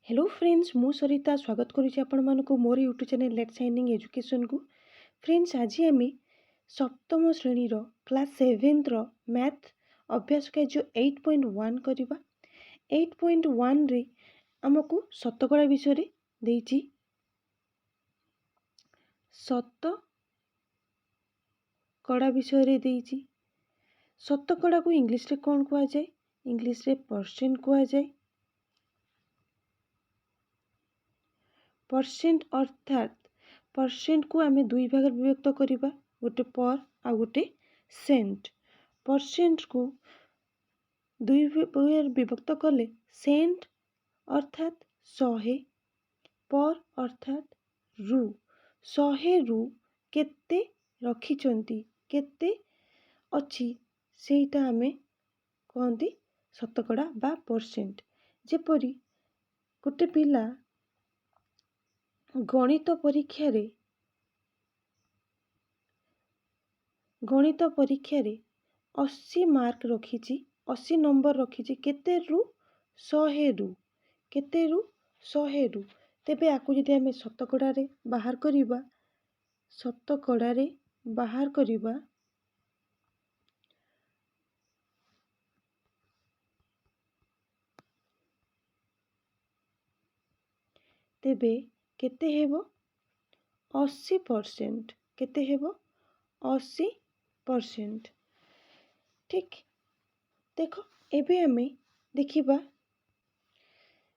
Hello friends, मु सरिता स्वागत करुच्ची आपण मानकु मोर YouTube channel let shining education को। फ्रेंड्स, आज आम सप्तम श्रेणी क्लास 7 मैथ अभ्यास का जो 8.1 करवा। 8.1 रे आमको शतकड़ा विषय देइछि। शतकड़ा विषय देइछि। शतकड़ा को इंग्लिश रे कौन कुआ जाए? इंग्लिश रे परसेंट कुआ जाए। परसेंट अर्थात परसेंट को आम दुई भाग विभक्त करवा, गोटे पर आ गोटे सेंट। परसेंट को दुई भाग विभक्त कले सेंट अर्थात 100, पर अर्थात रु। 100 रु केते रखिचंती, केते अच्छी, सेटा आमे कहती शतकड़ा बा परसेंट। जेपरी गोटे पिला गणित परीक्षा रे 80 मार्क रखिची, 80 नंबर रखिची, केते रु 100 रु, केते रु 100 रु। तेबे आकु जदि आमे शतकड़ा रे बाहर करिबा, शतकड़ा रे बाहर करिबा तेबे केते हेबो? 80%। केते हेबो? 80%। ठीक देखो, एबे आमे देखिबा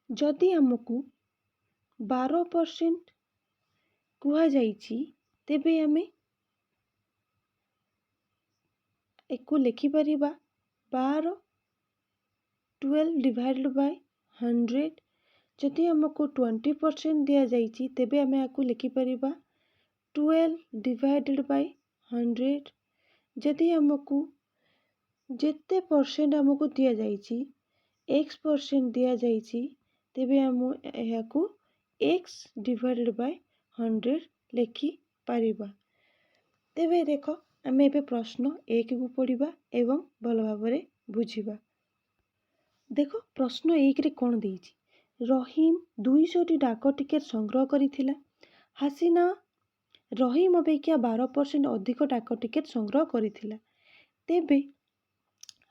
जदि हमकु 12% कुहा जाइछि, तेबे आमे एको लिखि परिबा 12 डिवाइडेड बाय 100। जदि हमको 20% दिया जाइछि, तेबे आमे आकु लिखि परिबा 12 डिवाइडेड बाय 100। जदि हमको जेते परसेंट हमको दिया जाइछि, x% दिया जाइछि, तेबे हम एहाकु x डिवाइडेड बाय 100 लिखि परिबा। तेबे देखो, आमे एबे प्रश्न 1 को पढ़िबा एवं भल भाबरे बुझिबा। देखो, प्रश्न 1 रे कोन देइछि? रहीम 200 टी डाक टिकेट संग्रह करिथिला। हासिना रहीम अपेक्षा 12% अधिक डाक टिकेट संग्रह करिथिला। तेबे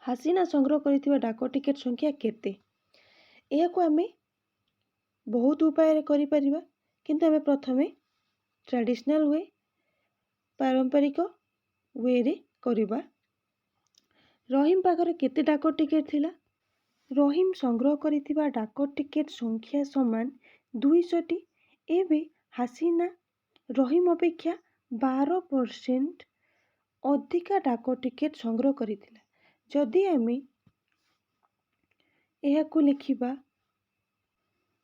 हासिना संग्रह करिथिबा डाक टिकेट संख्या केते? एहाकु आमे बहुत उपाय रे करि परिबा, किंतु आमे प्रथमे ट्रेडिशनल वे, पारंपरिक वे रे करिबा। रहीम पाखरे केते डाक टिकेट थिला? रहीम संग्रह करिथिबा डाक टिकेट संख्या समान 200 टी। एबे हासिना रहीम अपेक्षा 12% अधिका डाक टिकेट संग्रह करिथिला। जदि आमे एहाकु लिखिबा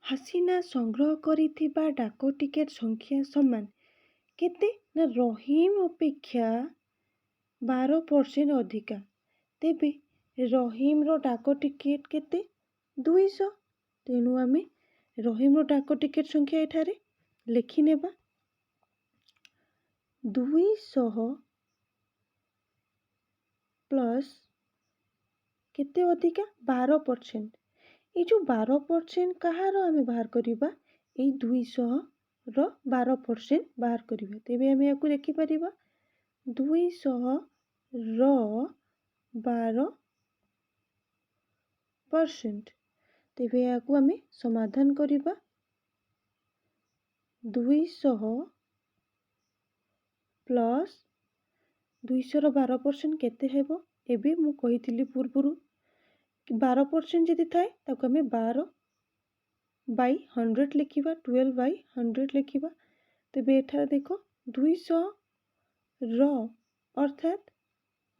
हासिना संग्रह करिथिबा डाक टिकेट संख्या समान केते ना रहीम अपेक्षा 12% अधिका। तेबे रहीम रो डाक टिकेट केते? 200। तेणु आमे रहीम रो डाक टिकेट संख्या एठारे लिखि नेबा। 200 प्लस केते अधिका? 12%। ये जो 12% कहार आमे बाहर करिबा? ए 200 रो 12% बाहर करिबा। तेबे आमे याकु लिखि परिबा 200 रो 12%। तेबे याकु आमे समाधान करिबा। 200 प्लस 200 रो 12% केते हेबो? एबे मु कहिथिली पूर्वरु 12% जदि थाए ताको आमे 12/100 लिखिबा, 12/100 लिखिबा। तेबे एठारे देखो 200 रो अर्थात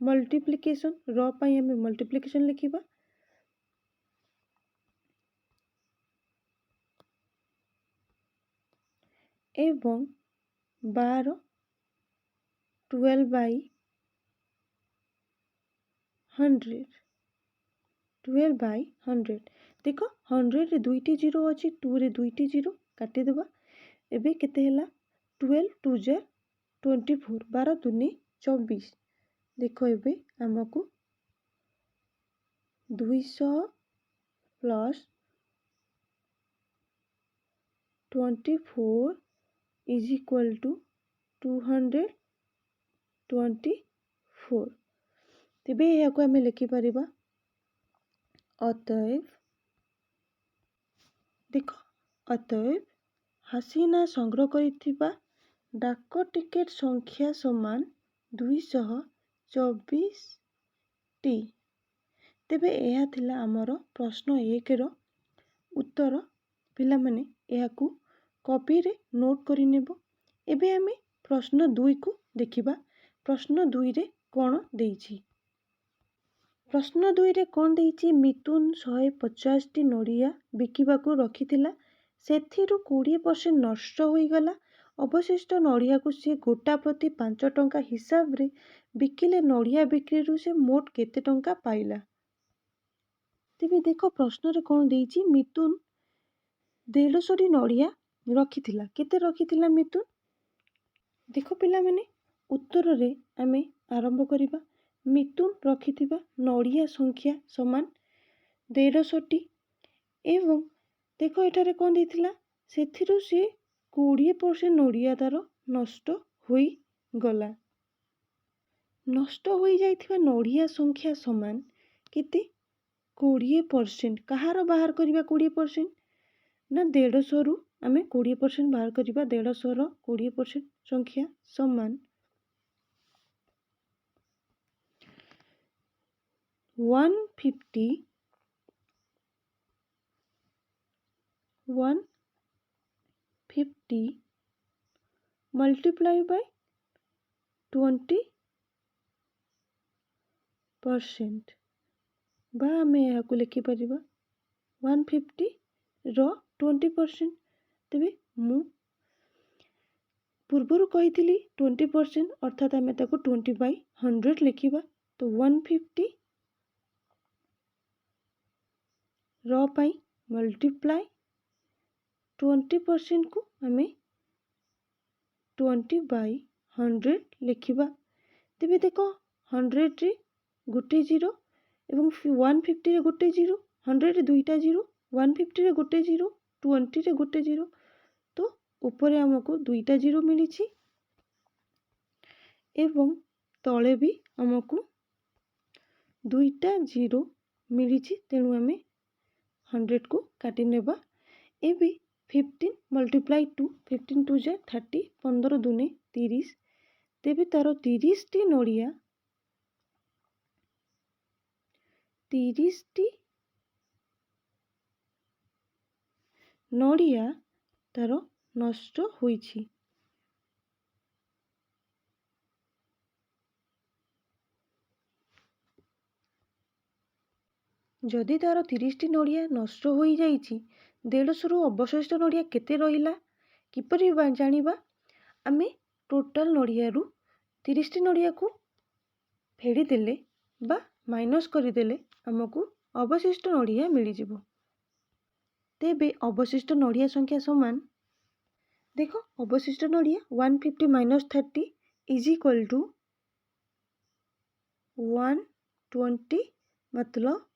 मल्टीप्लिकेशन, रो पाई आमे मल्टीप्लिकेशन लिखिबा। एवं 12 12/100 12/100। देखो 100 रे 2टी 0 अछि, 2 रे 2टी 0 काटी देबा। एबे केते ହେଲା? 12 2 जा 24, 12 दूनी 24। देखो एबे हमकु 200 प्लस 24 इज इक्वल टू 224। तेबे यहाँ आम लिखिपर अतएव देख अतएव हासीना संग्रह करिथिबा डाक टिकेट संख्या समान 224 टी। तेबे यह थिला आमर प्रश्न 1 रो उत्तर। पिला माने याकू कॉपी रे नोट करि नेबो। एबे आमे प्रश्न 2 को देखिबा। प्रश्न 2 रे कोन देइछि? प्रश्न 2 रे कोन देइछि? मिथुन 150 टी नड़िया बिकिबाकू रखिथिला, सेथिरु 20% नष्ट होइगला। अवशिष्ट नड़िया को से गोटा प्रति 5 टंका हिसाब रे बिकिले नड़िया बिक्री रु से मोट केते टंका पाइला? तेबे देखो प्रश्न रे कोन देइछि? मिथुन 150 टी नड़िया रखिथिला। केते रखिथिला मिथुन? देखो पिला माने उत्तर रे आमे आरंभ करिबा। मिथुन रखिथिबा नड़िया संख्या समान 150 टी एवं देखो एठारे कोन देइथिला? सेथिरु से 20% नड़िया तार नष्ट होई गला। नष्ट होई जाइथिबा नड़िया संख्या समान केते? 20%। कहार बाहर करिबा 20%? ना 150 रु आमे 20% बाहर करिबा। 150 रो 20% संख्या समान 150 multiply by 20% बा आमे याकू लिखि परिबा 150 रो 20%। तेबे मु पूर्वरु कहिथिली 20% अर्थात आमे ताको 20/100 लिखिबा। तो 150 रो पाई मल्टीप्लाई 20% को आमे 20/100 लिखिबा। तेबे देखो 100 रे गोटे जीरो एवं 150 रे गोटे जीरो, 100 रे दुईटा जीरो, 150 रे गोटे जीरो, 20 रे गोटे जीरो। तो ऊपर हमको दुईटा जीरो मिली एवं तले भी हमको दुईटा जीरो मिली। तेणु आम 100 को काटी नेबा। एबे 15 मल्टीप्लाई 2, 15 2 जा 30, 15 दुने 30। तेबे तार 30 टी नड़िया 30 टी नड़िया तार नष्ट होइछि। जदि तार 30 टी नड़िया नष्ट होई जाइछि, 150 रु अवशिष्ट नड़िया केते रहिला? किपरि जानिबा? आमे टोटल नड़िया रु 30 टी नड़िया को फेड़ी देले बा माइनस करि देले हमको अवशिष्ट नड़िया मिली जिवो। तेबे अवशिष्ट नड़िया संख्या समान देखो अवशिष्ट नड़िया 150 माइनस 30 इज इक्वल टू 120 मतलब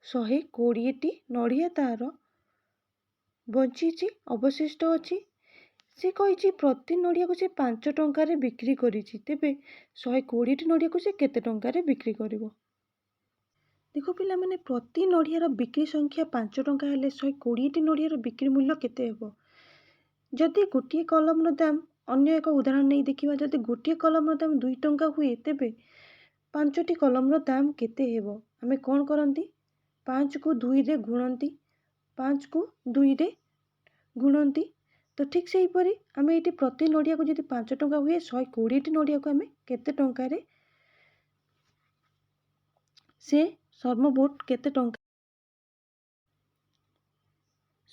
120 टी नड़िया तार बंची अवशिष्ट अच्छी। से कही प्रति नड़िया को से 5 टंका रे बिक्री करिछि। तेबे 120 टी नड़िया को से केते टंका रे बिक्री करिवो? देखो पिला माने प्रति नड़ियार बिक्री संख्या 5 टंका हेले 120 टी नड़ियार बिक्री मूल्य केते हेबो? जदि गोटे कलम दाम अन्य एक उदाहरण नहीं देखिबा। जदि गोटे कलम दाम 2 टंका हुए तेबे 5 टी कलम दाम केते हेबो? आमे कोन करंती? 5 को 2 रे गुणंती, 5 को 2 रे गुणंती। तो ठीक से ही परी आमे एटी प्रति नड़िया को जदि 5 टंका हुए 120 टी नड़िया को आमे केते टंका रे से सर्वमोट केते टंका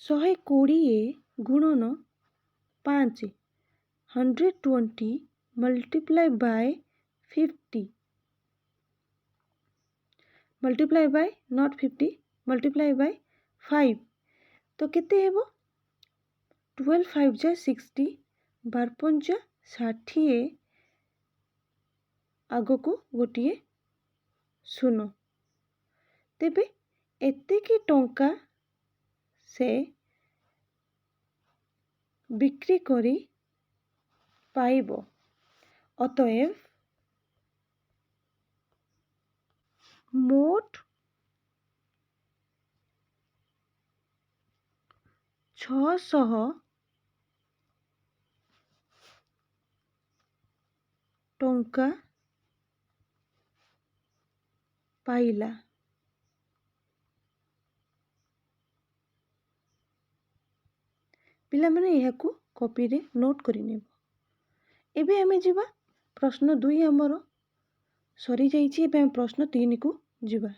120 गुणन 5 120 multiply by 50 multiply by not 50 multiply by 5 तो केते हेबो? 12 5 जा 60 12 5 जा 60 आगो को गोटिए शून्य। तेबे एते की टंका से ବିକ୍ରି କରି ପାଇବ। ଅତଏବ ମୋଟ 600 ଟଙ୍କା ପାଇଲା। ପିଲାମାନେ ଏହାକୁ କପିରେ ନୋଟ୍ କରିନେବ। ଏବେ ଆମେ ଯିବା ପ୍ରଶ୍ନ 2 ଆମର ସରିଯାଇଛି। ଏବେ ଆମେ ପ୍ରଶ୍ନ 3କୁ ଯିବା।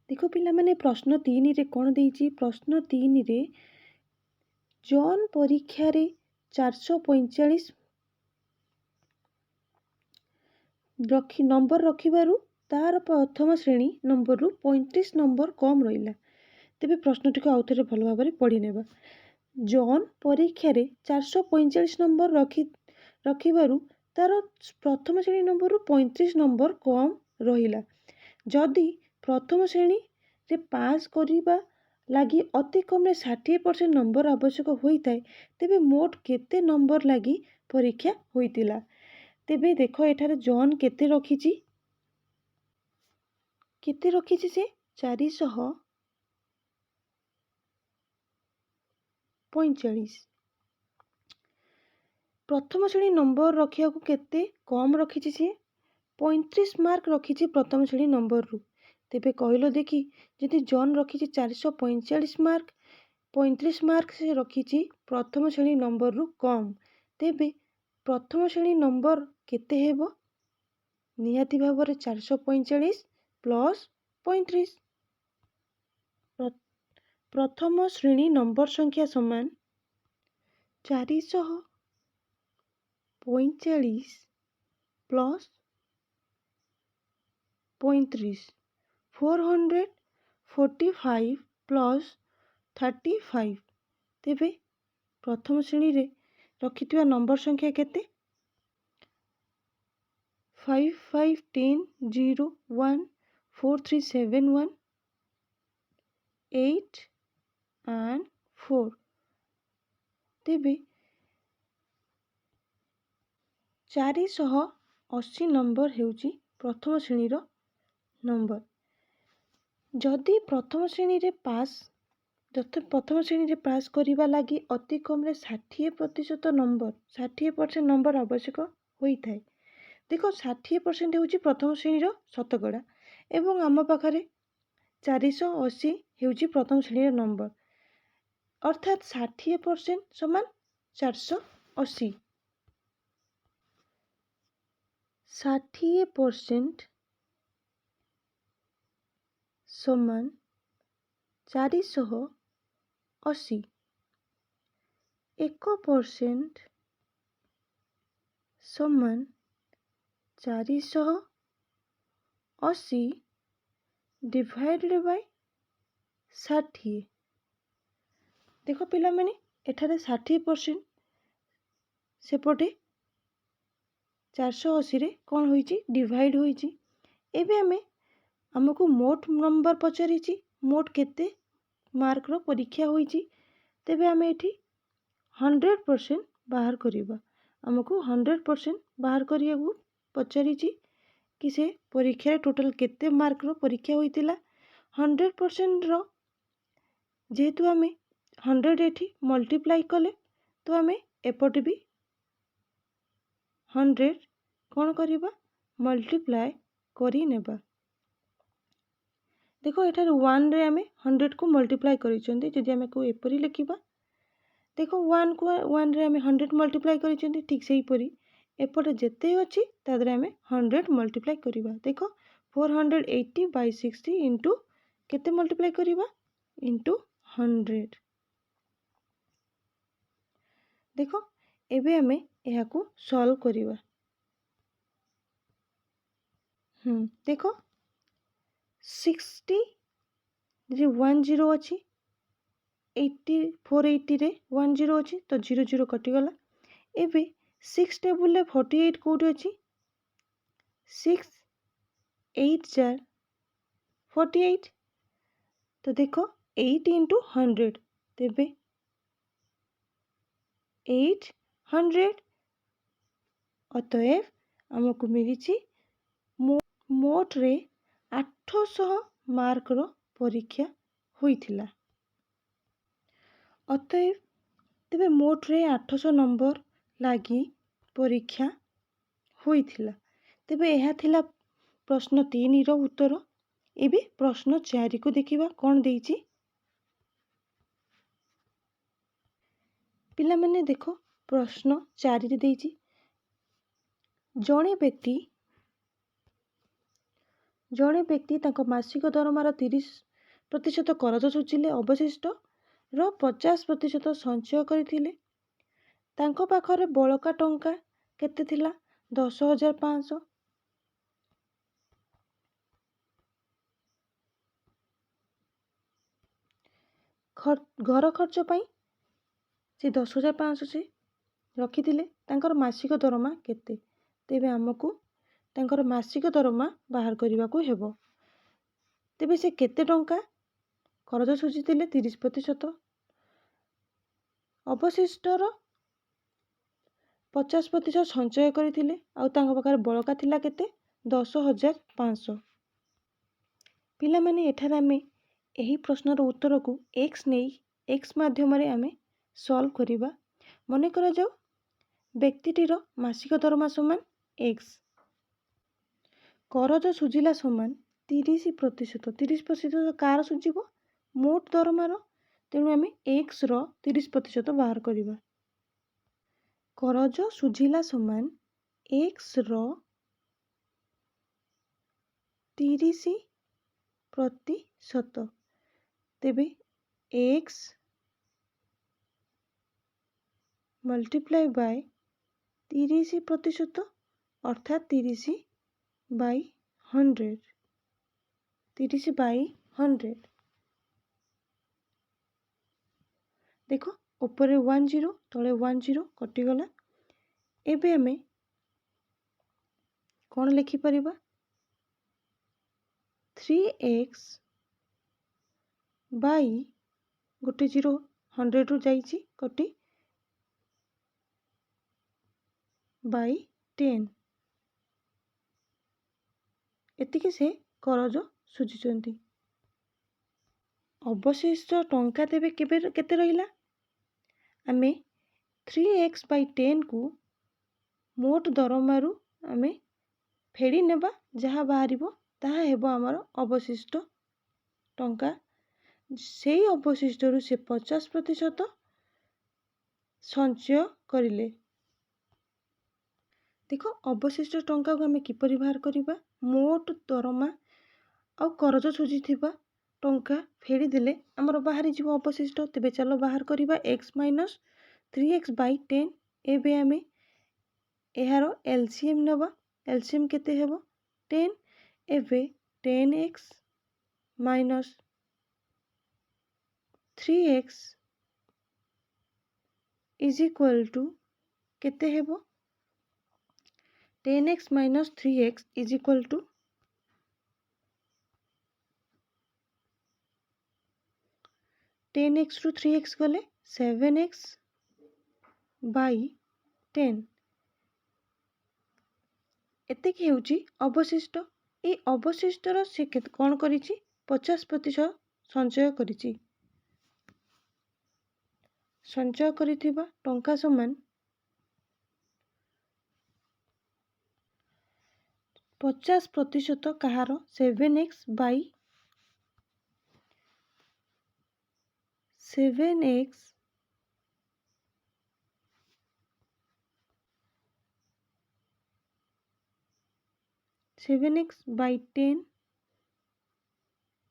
ଦେଖ ପିଲାମାନେ ପ୍ରଶ୍ନ 3ରେ କ'ଣ ଦେଇଛି? ପ୍ରଶ୍ନ 3ରେ ଜନ୍ ପରୀକ୍ଷାରେ 445 ନମ୍ବର ରଖିବାରୁ ତାର ପ୍ରଥମ ଶ୍ରେଣୀ ନମ୍ବରରୁ 35 ନମ୍ବର କମ୍ ରହିଲା। ତେବେ ପ୍ରଶ୍ନଟିକୁ ଆଉଥରେ ଭଲ ଭାବରେ ପଢ଼ି ନେବା। ଜନ୍ ପରୀକ୍ଷାରେ 445 ନମ୍ବର ରଖିବାରୁ ତାର ପ୍ରଥମ ଶ୍ରେଣୀ ନମ୍ବରରୁ 35 ନମ୍ବର କମ୍ ରହିଲା। ଯଦି ପ୍ରଥମ ଶ୍ରେଣୀରେ ପାସ୍ କରିବା ଲାଗି ଅତି କମ୍ରେ 60% ନମ୍ବର ଆବଶ୍ୟକ ହୋଇଥାଏ, ତେବେ ମୋଟ କେତେ ନମ୍ବର ଲାଗି ପରୀକ୍ଷା ହୋଇଥିଲା? ତେବେ ଦେଖ ଏଠାରେ ଜନ୍ କେତେ ରଖିଛି? କେତେ ରଖିଛି ସେ? 445। ପ୍ରଥମ ଶ୍ରେଣୀ ନମ୍ବର ରଖିବାକୁ କେତେ କମ୍ ରଖିଛି ସିଏ? 35 ମାର୍କ ରଖିଛି ପ୍ରଥମ ଶ୍ରେଣୀ ନମ୍ବରରୁ। ତେବେ କହିଲ ଦେଖି, ଯଦି ଜନ୍ ରଖିଛି 445 ମାର୍କ, 35 ମାର୍କ ସେ ରଖିଛି ପ୍ରଥମ ଶ୍ରେଣୀ ନମ୍ବରରୁ କମ୍, ତେବେ ପ୍ରଥମ ଶ୍ରେଣୀ ନମ୍ବର କେତେ ହେବ? ନିହାତି ଭାବରେ 445 ପ୍ଲସ୍ 35। ପ୍ରଥମ ଶ୍ରେଣୀ ନମ୍ବର ସଂଖ୍ୟା ସମାନ 445 ପ୍ଲସ୍ 35, 445 ପ୍ଲସ୍ 35। ତେବେ ପ୍ରଥମ ଶ୍ରେଣୀରେ ରଖିଥିବା ନମ୍ବର ସଂଖ୍ୟା କେତେ? 5, 5, 10, 0, 1, 4, 3, 7, 1, 8 and 4। ତେବେ 480 ନମ୍ବର ହେଉଛି ପ୍ରଥମ ଶ୍ରେଣୀର ନମ୍ବର। ଯଦି ପ୍ରଥମ ଶ୍ରେଣୀରେ ପାସ୍ କରିବା ଲାଗି ଅତି କମ୍ରେ 60% ନମ୍ବର ଆବଶ୍ୟକ ହୋଇଥାଏ। ଦେଖ 60% ହେଉଛି ପ୍ରଥମ ଶ୍ରେଣୀର ଶତକଡ଼ା ଏବଂ ଆମ ପାଖରେ 480 ହେଉଛି ପ୍ରଥମ ଶ୍ରେଣୀର ନମ୍ବର, ଅର୍ଥାତ୍ 60% ସମାନ 480। 60% ସମାନ 480। 1% ସମାନ 480 ଡିଭାଇଡେଡ୍ ବାଇ 60। ଦେଖ ପିଲାମାନେ ଏଠାରେ 60% ସେପଟେ 480ରେ କ'ଣ ହୋଇଛି? ଡିଭାଇଡ୍ ହୋଇଛି। ଏବେ ଆମକୁ ମୋଟ ନମ୍ବର ପଚାରିଛି, ମୋଟ କେତେ ମାର୍କର ପରୀକ୍ଷା ହୋଇଛି। ତେବେ ଆମେ ଏଠି 100% ବାହାର କରିବା। ଆମକୁ 100% ବାହାର କରିବାକୁ ପଚାରିଛି କି ସେ ପରୀକ୍ଷାରେ ଟୋଟାଲ କେତେ ମାର୍କର ପରୀକ୍ଷା ହୋଇଥିଲା। 100%ର ଯେହେତୁ ଆମେ 100 ଏଠି ମଲ୍ଟିପ୍ଲାଇ କଲେ, ତ ଆମେ ଏପଟେ ବି 100 କ'ଣ କରିବା? ମଲ୍ଟିପ୍ଲାଏ କରି ନେବା। ଦେଖ ଏଠାରେ 1ରେ ଆମେ 100କୁ ମଲ୍ଟିପ୍ଲାଏ କରିଛନ୍ତି। ଯଦି ଆମେ ଏପରି ଲେଖିବା, ଦେଖ 1ରେ ଆମେ 100 ମଲ୍ଟିପ୍ଲାଏ କରିଛନ୍ତି, ଠିକ୍ ସେହିପରି ଏପଟେ ଯେତେ ଅଛି ତା ଦେହରେ ଆମେ 100 ମଲ୍ଟିପ୍ଲାଏ କରିବା। ଦେଖ 480/60 ଇଣ୍ଟୁ କେତେ ମଲ୍ଟିପ୍ଲାଏ କରିବା? ଇଣ୍ଟୁ 100। ଦେଖ ଏବେ ଆମେ ଏହାକୁ ସଲ୍ଭ କରିବା। ଦେଖ 60ରେ 10 ଅଛି, 480ରେ 10 ଅଛି, ତ 0 0 କଟିଗଲା। ଏବେ 6 ଟେବୁଲରେ 48 କେଉଁଠି ଅଛି? 6 8 4 48। ତ ଦେଖ 8 ଇଣ୍ଟୁ 100, ତେବେ 800। ଅତଏବ ଆମକୁ ମିଳିଛି ମୋଟରେ 800 ମାର୍କର ପରୀକ୍ଷା ହୋଇଥିଲା। ଅତଏବ ତେବେ ମୋଟରେ 800 ନମ୍ବର ଲାଗି ପରୀକ୍ଷା ହୋଇଥିଲା। ତେବେ ଏହା ଥିଲା ପ୍ରଶ୍ନ 3ର ଉତ୍ତର। ଏବେ ପ୍ରଶ୍ନ 4କୁ ଦେଖିବା କ'ଣ ଦେଇଛି। ପିଲାମାନେ ଦେଖ, ପ୍ରଶ୍ନ 4ରେ ଦେଇଛି ଜଣେ ବ୍ୟକ୍ତି ତାଙ୍କ ମାସିକ ଦରମାର 30% କରଜ ସୁଝିଲେ ଅବଶିଷ୍ଟର 50% ସଞ୍ଚୟ କରିଥିଲେ। ତାଙ୍କ ପାଖରେ ବଳକା ଟଙ୍କା କେତେ ଥିଲା? 10,500। ଘର ଖର୍ଚ୍ଚ ପାଇଁ ସେ 10,500 ସେ ରଖିଥିଲେ। ତାଙ୍କର ମାସିକ ଦରମା କେତେ? ତେବେ ଆମକୁ ତାଙ୍କର ମାସିକ ଦରମା ବାହାର କରିବାକୁ ହେବ। ତେବେ ସେ କେତେ ଟଙ୍କା କରଜ ସୁଝିଥିଲେ? 30%। ଅବଶିଷ୍ଟର 50% ସଞ୍ଚୟ କରିଥିଲେ ଆଉ ତାଙ୍କ ପାଖରେ ବଳକା ଥିଲା କେତେ? 10,500। ପିଲାମାନେ ଏଠାରେ ଆମେ ଏହି ପ୍ରଶ୍ନର ଉତ୍ତରକୁ x ମାଧ୍ୟମରେ ଆମେ ସଲ୍ଭ କରିବା। ମନେ କରାଯାଉ ବ୍ୟକ୍ତିଟିର ମାସିକ ଦରମା ସମାନ x, କରଜ ସୁଝିଲା ସମାନ 30%। 30% କାହାର ସୁଝିବ? ମୋଟ ଦରମାର। ତେଣୁ ଆମେ xର 30% ବାହାର କରିବା। କରଜ ସୁଝିଲା ସମାନ xର 30%। ତେବେ x ମଲ୍ଟିପ୍ଲାଏ ବାଇ 30% ଅର୍ଥାତ୍ 30/100। 30/100। ଦେଖ, ଉପରେ 10 ତଳେ 10 କଟିଗଲା। ଏବେ ଆମେ କ'ଣ ଲେଖିପାରିବା? 3x ବାଇ ଗୋଟେ 0 100ରୁ ଯାଇଛି କଟି ବାଇ 10। ଏତିକି ସେ କରଜ ସୁଝିଛନ୍ତି। ଅବଶିଷ୍ଟ ଟଙ୍କା ତେବେ କେତେ ରହିଲା? ଆମେ 3x/10କୁ ମୋଟ ଦରମାରୁ ଆମେ ଫେଡ଼ି ନେବା। ଯାହା ବାହାରିବ ତାହା ହେବ ଆମର ଅବଶିଷ୍ଟ ଟଙ୍କା। ସେଇ ଅବଶିଷ୍ଟରୁ ସେ 50% ସଞ୍ଚୟ କରିଲେ। ଦେଖ, ଅବଶିଷ୍ଟ ଟଙ୍କାକୁ ଆମେ କିପରି ବାହାର କରିବା? ମୋଟ ଦରମା ଆଉ କରଜ ସୁଝିଥିବା ଟଙ୍କା ଫେଡ଼ି ଦେଲେ ଆମର ବାହାରିଯିବ ଅବଶିଷ୍ଟ। ତେବେ ଚାଲ ବାହାର କରିବା x - 3x/10। ଏବେ ଆମେ ଏହାର LCM ନେବା। LCM କେତେ ହେବ? 10। ଏବେ 10x - 3x = କେତେ ହେବ? 10x - 3x = 10xରୁ 3x ଗଲେ 7x/10। ଏତିକି ହେଉଛି ଅବଶିଷ୍ଟ। এই ଅବଶିଷ୍ଟର ସେ କ'ଣ କରିଛି? 50% ସଞ୍ଚୟ କରିଛି। ସଞ୍ଚୟ କରିଥିବା ଟଙ୍କା ସମାନ 50% କାହାର? 7x/10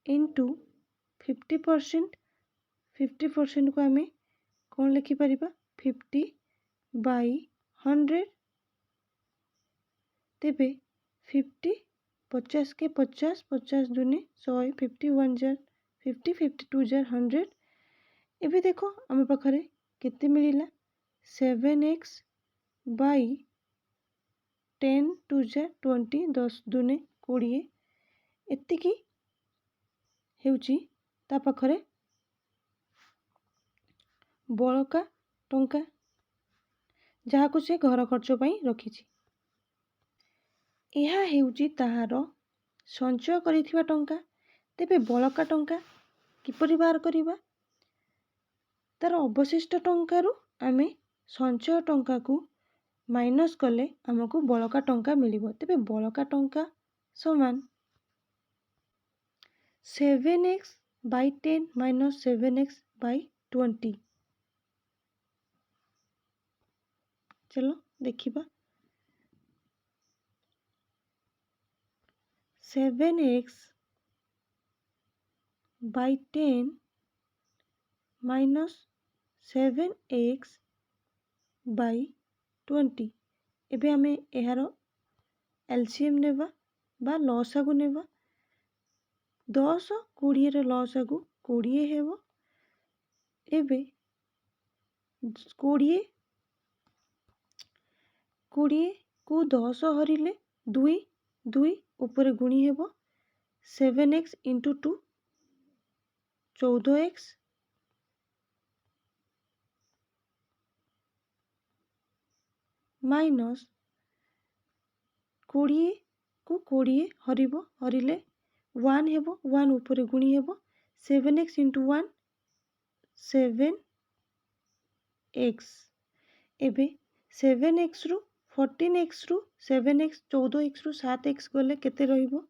into 50%। 50%କୁ ଆମେ କ'ଣ ଲେଖିପାରିବା? 50/100। ତେବେ 50 50 50 50 ଦୁନେ 100 50 1 ଜାର 50 52 ଜାର 100। ଏବେ ଦେଖ ଆମ ପାଖରେ କେତେ ମିଳିଲା? 7x/10 2 ଜାର 20 10 ଦୁନେ 20। ଏତିକି ହେଉଛି ତା ପାଖରେ ବଳକା ଟଙ୍କା। ଯାହାକୁ ସେ ଘର ଖର୍ଚ୍ଚ ପାଇଁ ରଖିଛି। ଏହା ହେଉଛି ତାହାର ସଞ୍ଚୟ କରିଥିବା ଟଙ୍କା। ତେବେ ବଳକା ଟଙ୍କା କିପରି ବାହାର କରିବା? ତାର ଅବଶିଷ୍ଟ ଟଙ୍କାରୁ ଆମେ ସଞ୍ଚୟ ଟଙ୍କାକୁ ମାଇନସ୍ କଲେ ଆମକୁ ବଳକା ଟଙ୍କା ମିଳିବ। ତେବେ ବଳକା ଟଙ୍କା ସମାନ 7x/10 - 7x/20। चलो देखिबा 7x/10 - 7x/20। एबे आमे एहार एलसीएम नेबा बा लसागु नेबा। 10 20 रे लसागु 20 हेबो। एबे 20 को 10 हरिले 2 2 ऊपर गुणी हेबो। 7x × 2 14x माइनस 20 को 20 हरिबो हरिले 1 हेबो। 1 ऊपर गुणी हेबो। 7x × 1 7x। एबे 7x रु 14x रु 7x 14x रु 7x गले केते रहिबो?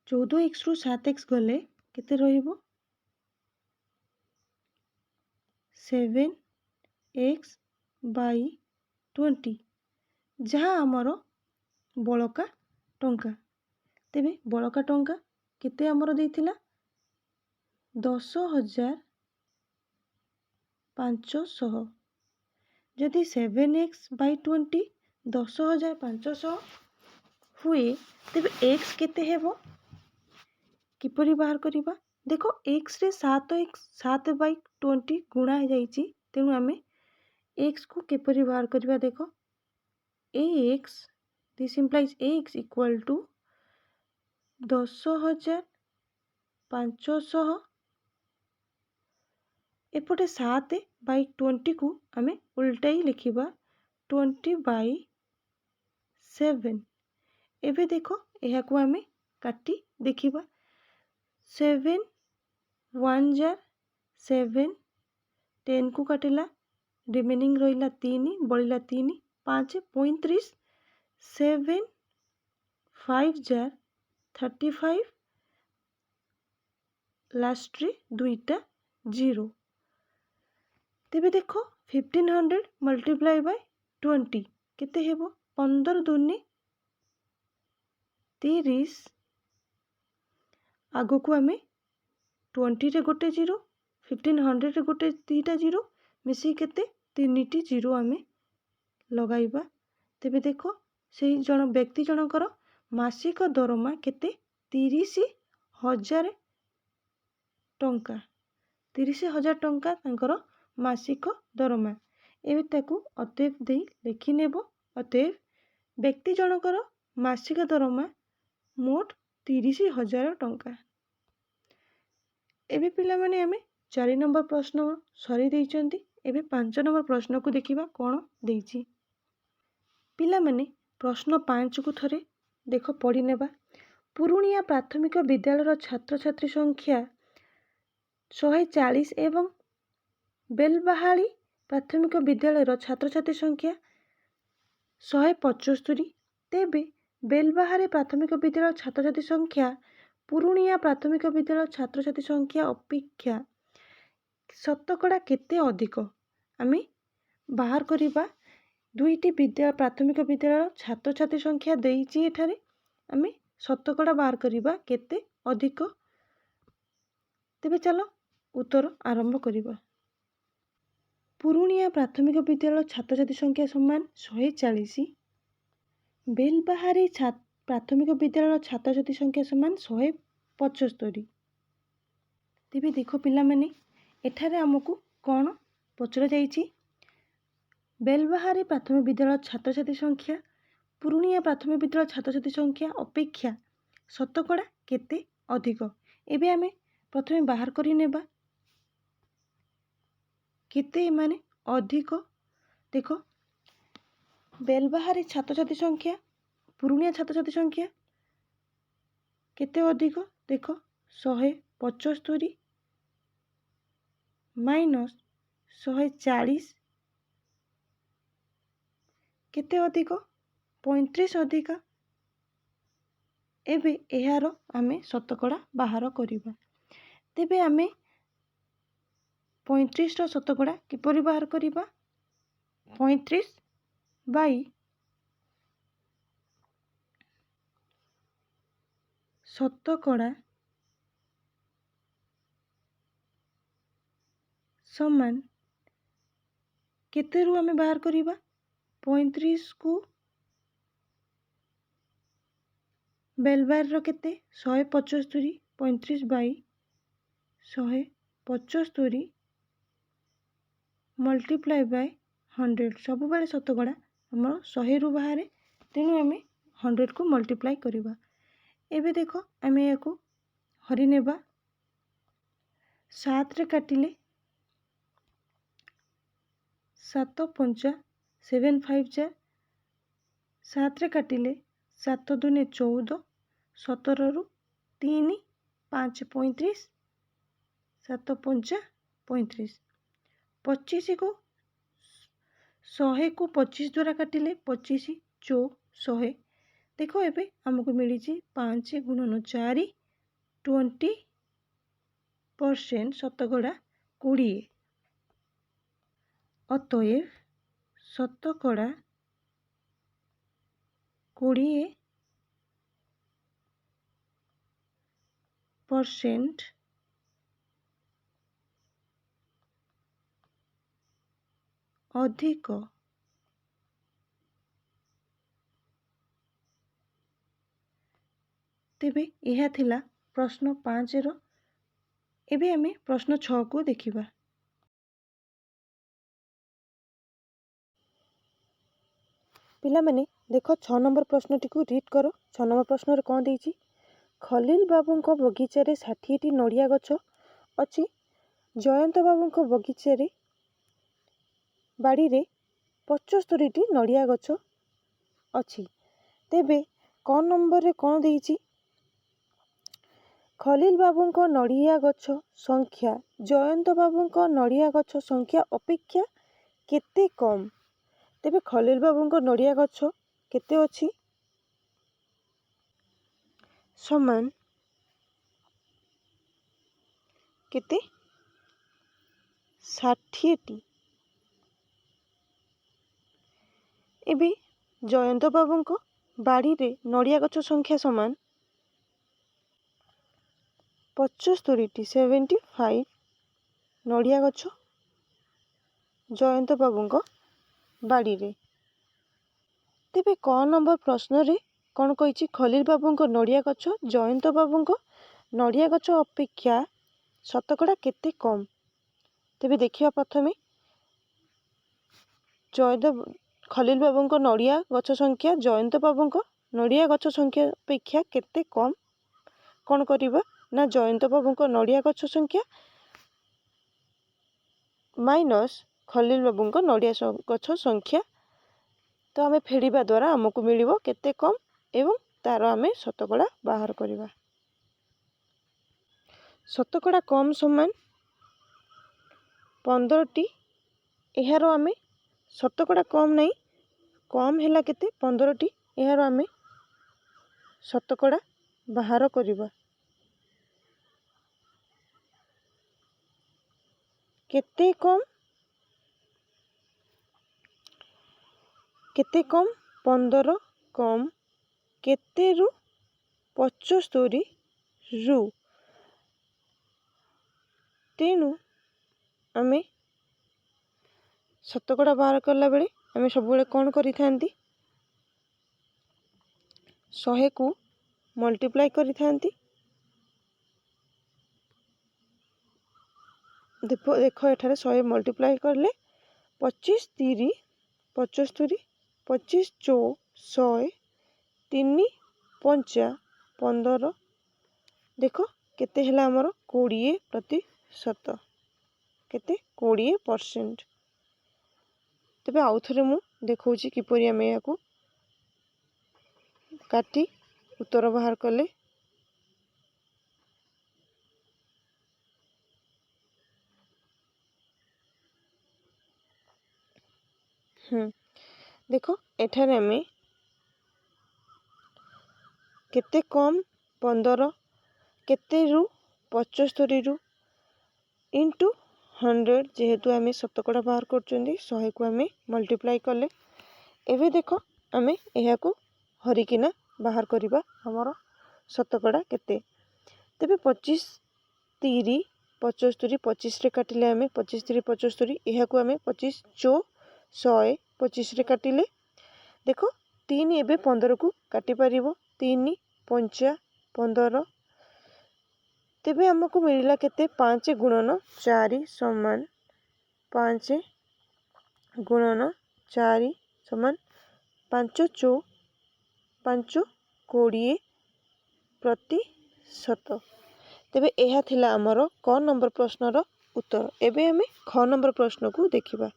14x रु 7x गले केते रहिबो? 7x/20 जहाँ आमर बलका टंका। तेबे बलका टंका केते आमर देइथिला? 10,500। जदि 7x/20 10,500 हुए तेबे x केते हेबो? किपरि बाहर करिबा? देखो x रे 7/20 गुणा हो जाइछि। तेणु आमे x को किपरि बाहर करिबा? देखो ax, this implies ax equal to 10,500 एपटे 7/20 को आमे उल्टाई लिखिबा 20/7। एबे देखो एहा को आमे काटी देखिबा 7 1 जार 7 10 को काटिला रिमेनिंग रहिला 3 बळिला 3 5 35 7 5 जार 35 लास्ट रे दुईटा 0। तेबे देखो 1500 मल्टीप्लाई बाय 20 केते हेबो? 15 दूनी 30। आगो को आमे 20 रे गोटे 0 1500 रे गोटे 2टा 0 मिसी केते 3टी 0 आमे लगाइबा। तेबे देखो सेही जन व्यक्ति जनकर मासिक दरमा केते 30,000 टंका। 30,000 टंका तांकर मासिक दरमा। एबे ताकू अतएव देई लिखि नेबो। अतएव व्यक्ति जनकर मासिक दरमा मोट 30,000 टंका। एबे पिला माने आमे 4 नंबर प्रश्न सरी देइचंती। एबे 5 नंबर प्रश्न को देखिबा कोन देइछि। पिला माने प्रश्न 5 को थरे देखो पढ़ी नेबा। पुरुनिया प्राथमिक विद्यालय छात्र छात्री संख्या 140 एवं बेलबाहाली प्राथमिक विद्यालय छात्र छात्री संख्या 175। तेबे बेलबाहाली प्राथमिक विद्यालय छात्र छात्री संख्या पुरुनिया प्राथमिक विद्यालय छात्र छात्री संख्या अपेक्षा शतकड़ा केते अधिक? आमे बाहर करिबा। दुईटी प्राथमिक विद्यालय छात्र छात्री संख्या देइछि। एठारे आमे शतकड़ा बाहर करिबा केते अधिक। तेबे चलो उत्तर आरंभ करिबा। पुरुनिया प्राथमिक विद्यालय छात्र छात्री संख्या समान 140। बेलबाहारी प्राथमिक विद्यालय छात्र छात्री संख्या समान 175। तेबे देखो पिला माने एठारे हमकु कोन पचरा जाइछि? बेलबाहारी प्राथमिक विद्यालय छात्र छात्री संख्या पुरुनिया प्राथमिक विद्यालय छात्र छात्री संख्या अपेक्षा शतकड़ा केते अधिक? एबे आमे प्रथमे बाहर करि नेबा। केते माने अधिक देख बेलबाहारी छात्र छात्री संख्या पुरुनिया छात्र छात्री संख्या केते अधिक देख 175 माइनस 140 केते अधिक 35 अधिका एबे एहार आमे शतकड़ा बाहर करिबा। तेबे आमे 35 शतकड़ा किपरि बाहर करिबा 35 बाई शतकड़ा समान केतेरु आमे बाहर करिबा 35 को बेलबार केते 175 35 बाई 175 मल्टीप्लाई बाय 100 सब बेले शतकड़ा आम 100 रु बाहर तेणु आम 100 को मल्टीप्लाई करवा। एबे देख आम या हरि नेबा 7 रे काटिले 7 पंचा 7 5 4 7 रे काटिले 7 दूने 14 17 रु 3 5 35 7 पंचा 35 25 को 100 को 25 द्वारा काटिले 25 चौ 100 देख एबे हमको मिली 5 गुणन 4 20% शतकड़ा 20 अतएव शतकड़ा 20% अधिक तेबे यह थिला प्रश्न 5 रो। एबे आमे प्रश्न 6 को देखिबा। पिला माने देखो 6 नंबर प्रश्न टी को रीड करो। 6 नंबर प्रश्न रे कोन देइची खलील बाबू को बगीचा रे 60 टी नड़िया गछ अछि जयंत बाबू को बगीचा रे बाड़ी रे 75 टी नड़िया गछ अछि तेबे कौन नंबर रे कौन देइची खलील बाबू को नड़िया गछ संख्या जयंत बाबू को नड़िया गछ संख्या अपेक्षा केते कम तेबे खलील बाबू को नड़िया गछ केते अछि समान केते 60 टी एबे जयंत बाबू को बाड़ी रे नड़िया गछ संख्या समान 75 टी 75 नड़िया गछ जयंत बाबू को बाड़ी रे तेबे कौन नंबर प्रश्न रे कौन कही खलील बाबू को नड़िया गछ जयंत बाबू को नड़िया गछ अपेक्षा शतकड़ा केते कम तेबे देखिया प्रथमे जयंत खलील बाबू को नड़िया गछ संख्या जयंत बाबू को नड़िया गछ संख्या अपेक्षा केते कम कौन करिबा ना जयंत बाबू को नड़िया गछ संख्या माइनस खलील बाबू को नड़िया गछ संख्या तो आमे फेड़िबा द्वारा हमको मिलिबो केते कम एवं तार आमे शतकड़ा बाहर करिबा। शतकड़ा कम समान 15 टी एहारो आमे शतकड़ा कम नहीं कम हैला केते 15 टी एहारो आमे शतकड़ा बाहर करिबा केते कम 15 कम केते रु 75 रु तेणु आमे शतकड़ा बाहर करला बेले आमे सब बेले कौन करि थांती 100 को मल्टीप्लाई करि थांती देखो एठारे 100 मल्टीप्लाई करले 25 30 75 25 चौ 100 3 5 15 देखो केते हैला हमर 20% केते 20%। तेबे आउ थरे मु देखौछि किपरि आमे याकू काटी उत्तर बाहर कले। देखो एठारे आमे केते कम 15 केते रु 75 रु इंटू 100 जेहेतु आमे शतकड़ा बाहर करचुंदी 100 को आमे मल्टीप्लाई कले। एबे देखो आमे एहा को हरिकिना बाहर करिबा हमर शतकड़ा केते। तेबे 25 30 75 25 रे काटिले आमे 25 30 75 एहा को आमे 25 चो 100 25 रे काटिले। देखो 3 एबे 15 को काटी परिबो 3 5 15। तेबे हमको मिलला केते 5 गुणन 4 समान 5 गुणन 4 समान 5 चो 5 20%। तेबे एहा थिला हमरो क नंबर प्रश्न रो उत्तर। एबे हमें ख नंबर प्रश्न को देखिबा।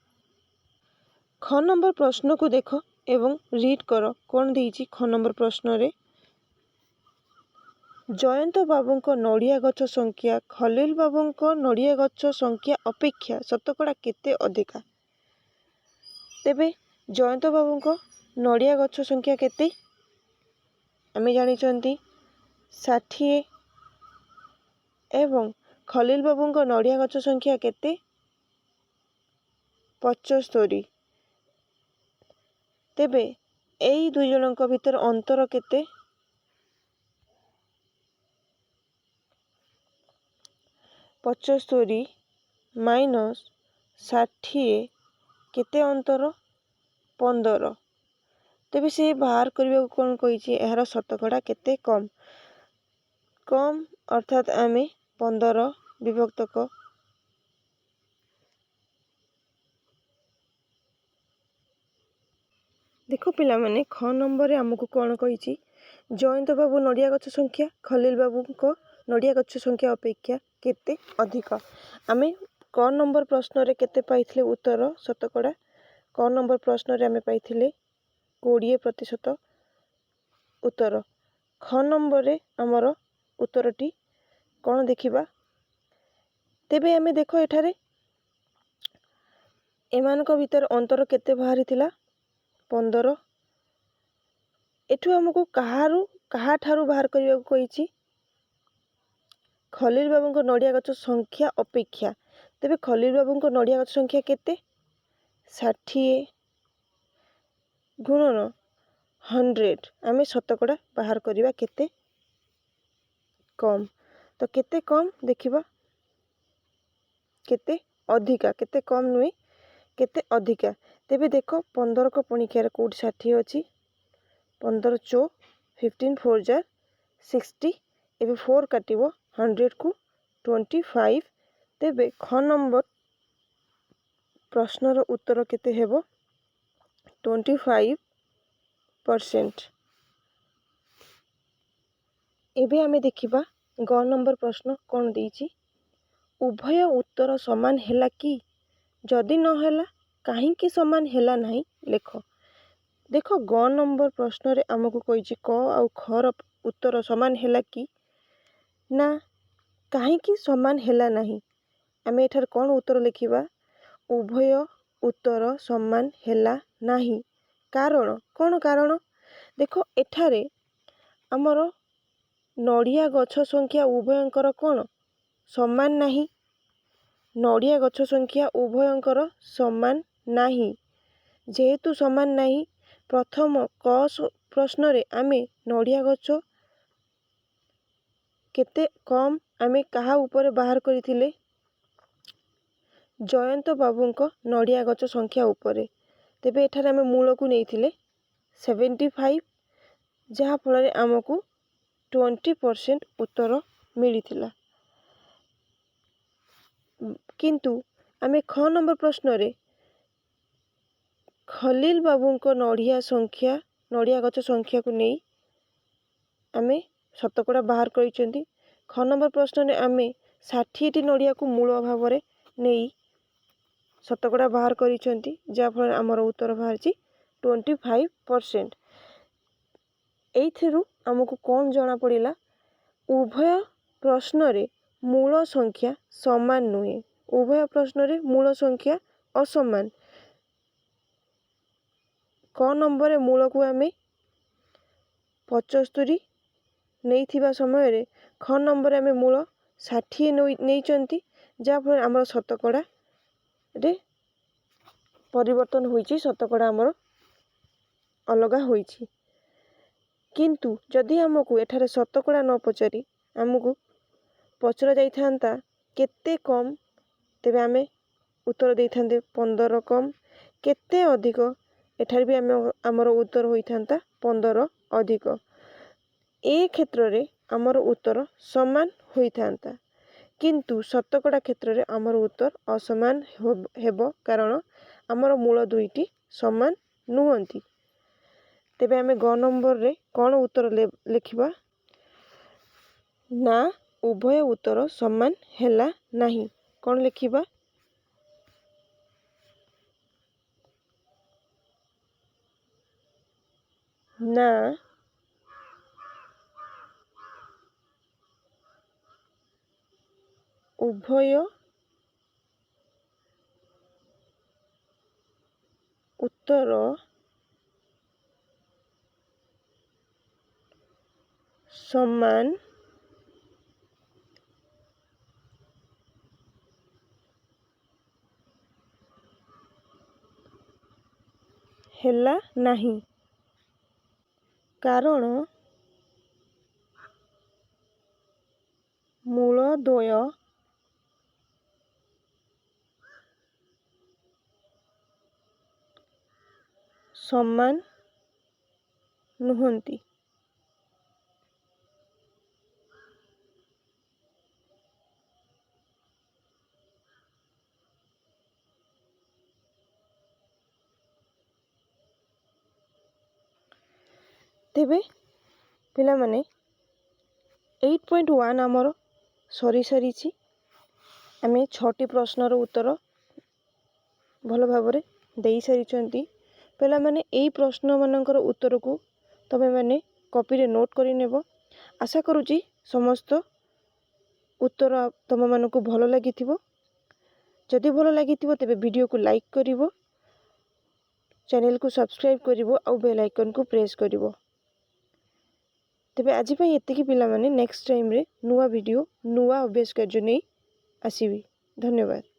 ख नंबर प्रश्न को देखो एवं रीड करो कौन देइछि ख नंबर प्रश्न रे। जयंत बाबूंको नड़िया गछ संख्या खलील बाबूंको नड़िया गछ संख्या अपेक्षा शतकड़ा केते अधिका। तेबे जयंत बाबूंको नड़िया गछ संख्या केते आमे जानिचंती 60 एवं खलील बाबूंको नड़िया गछ संख्या केते 75। तेबे एई दुई जनक भितर अंतर केते 75 माइनस 60 केते अंतर 15। तेबे से बाहर करबा कोन कहिछि एहार शतकड़ा केते कम कम अर्थात आमे 15 विभक्तक देखो पिला माने ख नंबर रे हमको कोन कहिछि जयंत बाबू नड़िया गछ संख्या खलील बाबू को नड़िया गछ संख्या अपेक्षा केते अधिक। आमे क नंबर प्रश्न रे केते पाइथिले उत्तर शतकड़ा क नंबर प्रश्न रे आमे पाइथिले 20% उत्तर। ख नंबर रे हमर उत्तरटी कोन देखिबा। तेबे आमे देखो एठारे एमानक भीतर अंतर केते बाहरी थिला 15। एठू हमको कहा ठारू बाहर करिया को कहिछि खलील बाबूंको नड़िया गछ संख्या अपेक्षा। तेबे खलील बाबूंको नड़िया गछ संख्या केते 60 गुणन 100 आमे शतकड़ा बाहर करिबा केते कम। तो केते कम देखिबा केते अधिका केते कम नुई केते अधिका। तेबे देखो 15 को पणिकिया कोड 60 अछि 15 चो 15 4 जार 60 एबे 4 काटिबो 100 को 25। तेबे ख नंबर प्रश्न रो उत्तर केते हेबो 25%। एबे आमे देखिबा ग नंबर प्रश्न कोन देइछि उभय उत्तर समान हैला कि जदि न हैला काहे कि समान हैला नहीं लेखो। देखो ग नंबर प्रश्न रे हमको कहिछि क आउ ख रो उत्तर समान हैला कि ना काहे कि समान हैला नहीं। आमे एठार कोन उत्तर लिखिबा उभय उत्तर समान हैला नहीं। कारण कोन कारण देखो एठारे हमर नड़िया गछ संख्या उभयंकर कोन समान नहीं। नड़िया गछ संख्या उभयंकर समान नहीं जेहेतु समान नहीं प्रथम क प्रश्न रे आमे नड़िया गछ केते कम आमे कहा ऊपर बाहर करिथिले जयंत बाबूंको नड़िया गछ संख्या ऊपर। तेबे एठारे आमे मूल को नेइथिले 75 जहा फल आमको 20% उत्तर मिलिथिला। किंतु आमे ख नंबर प्रश्न रे खलील बाबूंको नड़िया गछ संख्या को नहीं आमे शतकड़ा बाहर करिसेंती। ख नंबर प्रश्न रे आमे 60 टी नड़िया को मूल भाव रे नहीं शतकड़ा बाहर करिसेंती जाफल आमर उत्तर बाहर 25%। एइथिरु आमको कौन जना पड़िला उभय प्रश्न रे मूल संख्या समान नुहे, उभय प्रश्न रे मूल संख्या असमान। क नंबर रे मूल को आमे 75 नहीं थिबा समय रे ख नंबर आमे मूल 60 नहीं चंती जाफल आमर शतकड़ा रे परिवर्तन होईची, शतकड़ा आमर अलगा होईची। किंतु जदि हमको एठारे शतकड़ा न पचारि आमको पचरा जाई थांता केते कम, तेबे आमे उत्तर देई थांते 15 कम, केते अधिक एठारे भी आमर उत्तर होई थांता 15 अधिक। ए क्षेत्र रे आमर उत्तर समान होई थांता, किंतु शतकड़ा क्षेत्र रे आमर उत्तर असमान हेबो कारण आमर मूल दुईटी समान नुहंती। तेबे आमे ग नंबर रे कौन उत्तर लिखिबा ना उभय उत्तर समान हैला नहीं। कौन लिखिबा ना उभय उत्तर समान हैला नहीं कारण मूल द्वय समान नुहंती। तेबे पिला माने 8.1 आमर सरी सारी आमे 6टी प्रश्नर उत्तर भल भाव दे सारी। पिला माने एई प्रश्न मानकर उत्तर को तमे माने कॉपी रे नोट करि नेबो। आशा करूची समस्त उत्तर तम मानकु भल लागिथिबो। जदि भल लागिथिबो तेबे वीडियो को लाइक करिवो, चैनल को सब्सक्राइब करिवो और बेल आइकन को प्रेस करिवो। तेबे आज पई एतिकी पिला माने नेक्स्ट टाइम रे नुआ वीडियो नुआ अभ्यास कार्य नै आसीबी। धन्यवाद।